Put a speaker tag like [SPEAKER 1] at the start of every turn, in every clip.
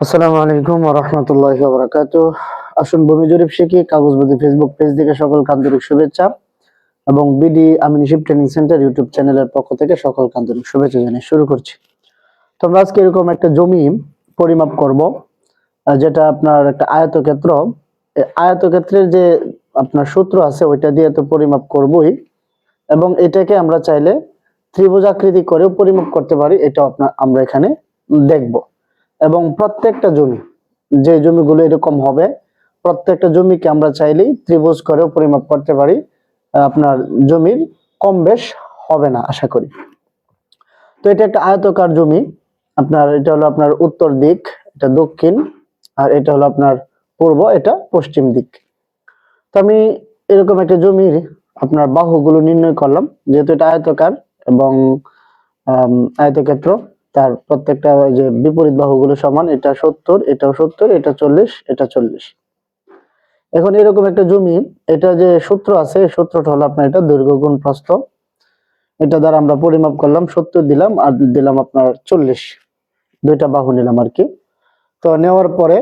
[SPEAKER 1] আসসালামু আলাইকুম ওয়া রাহমাতুল্লাহি ওয়া বারাকাতুহু। আসুন ভূমি জরিপ শিখি কাগজপত্র ফেসবুক পেজ থেকে সকলকে আন্তরিক শুভেচ্ছা এবং বিডি আমিনশিপ ট্রেনিং সেন্টার ইউটিউব চ্যানেলের পক্ষ থেকে সকলকে আন্তরিক শুভেচ্ছা জানিয়ে শুরু করছি। তো আমরা আজকে এরকম একটা জমি পরিমাপ করব, যেটা আপনার একটা আয়তক্ষেত্র। আয়তক্ষেত্রের যে আপনার সূত্র আছে ওইটা দিয়ে তো পরিমাপ করবই, এবং এটাকে আমরা চাইলে ত্রিভুজাকৃতি করেও পরিমাপ করতে পারি। এটা আমরা এখানে দেখব। এবং প্রত্যেকটা জমি, যে জমিগুলো এরকম হবে, প্রত্যেকটা জমিকে আমরা চাইলেই ত্রিভুজ করেও পরিমাপ করতে পারি। আপনার জমির কম বেশ হবে না আশা করি। তো এটা একটা আয়তাকার জমি। এটা হলো আপনার উত্তর দিক, এটা দক্ষিণ, আর এটা হলো আপনার পূর্ব, এটা পশ্চিম দিক। তো আমি এরকম একটা জমির আপনার বাহুগুলো নির্ণয় করলাম, যেহেতু এটা আয়তাকার এবং আয়তক্ষেত্র, তার প্রত্যেকটা যে বিপরীত বাহুগুলো সমান। এটা 70, এটাও 70, এটা 40, এটা 40। এখন এরকম একটা জমি, এটা যে সূত্র আছে, সূত্রটা হলো আপনার এটা দৈর্ঘ্য গুণ প্রস্থ। এটা দ্বারা আমরা পরিমাপ করলাম, 70 দিলাম আর দিলাম আপনার 40, দুইটা বাহু নিলাম আর কি। তো নেওয়ার পরে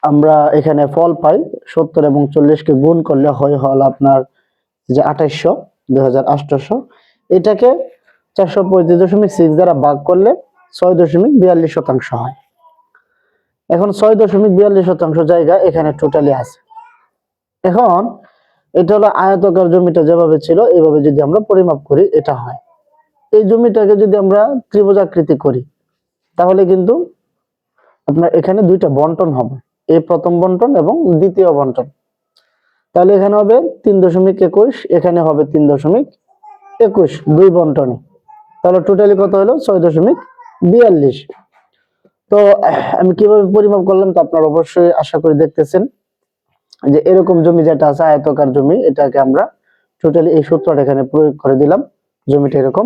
[SPEAKER 1] আমরা এখানে ফল পাই 70 এবং 40 কে গুণ করলে হল আপনার যে 2800, 2800। এটাকে 435.6 দ্বারা ভাগ করলে 6.42% হয়। এখন 6.42% জায়গা এখানে টোটালি আছে। এখন এটা হলো আয়তাকার জমিটা যেভাবে ছিল এইভাবে যদি আমরা পরিমাপ করি এটা হয়। এই জমিটাকে যদি আমরা ত্রিভুজাকৃতি করি তাহলে কিন্তু আপনার এখানে দুইটা বন্টন হবে, এই প্রথম বন্টন এবং দ্বিতীয় বন্টন। তাহলে এখানে হবে 3.21, এখানে হবে 3.21, দুই বন্টনে। তাহলে টোটালি কত হলো 6.42। তো আমি কিভাবে পরিমাপ করলাম তো আপনারা অবশ্যই আশা করি দেখতেছেন যে এরকম জমি যেটা আছে আয়তাকার জমি, এটাকে আমরা টোটালি এই সূত্রটা এখানে প্রয়োগ করে দিলাম, জমিটা এরকম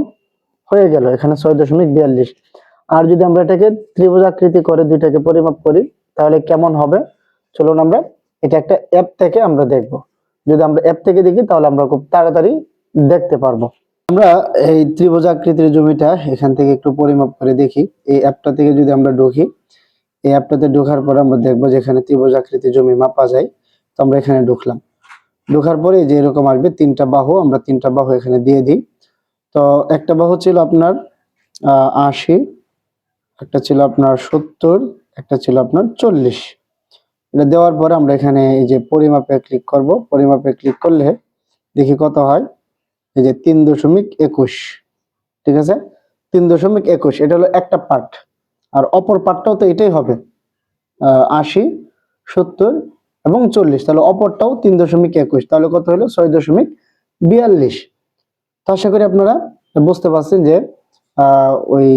[SPEAKER 1] হয়ে গেল এখানে 6.42। আর যদি আমরা এটাকে ত্রিভুজাকৃতি করে দুইটাকে পরিমাপ করি তাহলে কেমন হবে চলুন আমরা এটা একটা অ্যাপ থেকে আমরা দেখব। যদি আমরা অ্যাপ থেকে দেখি তাহলে আমরা খুব তাড়াতাড়ি দেখতে পারবো। আমরা এই ত্রিভুজাকৃতির জমিটা এখান থেকে একটু পরিমাপ করে দেখি। এই অ্যাপটা থেকে যদি আমরা ঢুকি, এই অ্যাপটাতে ঢোকার পরে আমরা দেখবো যে এখানে ত্রিভুজাকৃতির জমি মাপা যায়। তো আমরা এখানে ঢুকলাম, ঢোকার পরে যে এরকম আসবে তিনটা বাহু, আমরা তিনটা বাহু এখানে দিয়ে দিই। তো একটা বাহু ছিল আপনার 80, একটা ছিল আপনার 70, একটা ছিল আপনার 40। এটা দেওয়ার পরে আমরা এখানে এই যে পরিমাপে ক্লিক করব। পরিমাপে ক্লিক করলে দেখি কত হয়, এই যে 3.21। ঠিক আছে, 3.21। এটা হলো একটা পার্ট, আর অপর পার্টটাও তো এটাই হবে 80, 70 এবং 40। তাহলে অপরটাও 3.21, তাহলে কত হলো 6.42। তো আশা করি আপনারা বুঝতে পারছেন যে ওই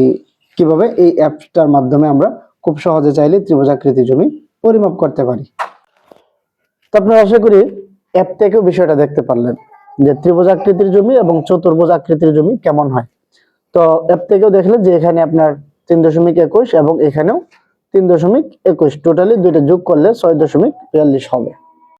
[SPEAKER 1] কিভাবে এই অ্যাপটার মাধ্যমে আমরা খুব সহজে চাইলে ত্রিভুজাকৃতি জমি পরিমাপ করতে পারি। তো আপনারা আশা করি অ্যাপ থেকেও বিষয়টা দেখতে পারলেন যে ত্রিভুজাকৃতির জমি এবং চতুর্ভুজ আকৃতির জমি কেমন হয়। তো অ্যাপ থেকেও দেখলেন যে এখানে আপনার 3.21 এবং এখানেও 3.21, টোটালি দুইটা যোগ করলে 6.42 হবে।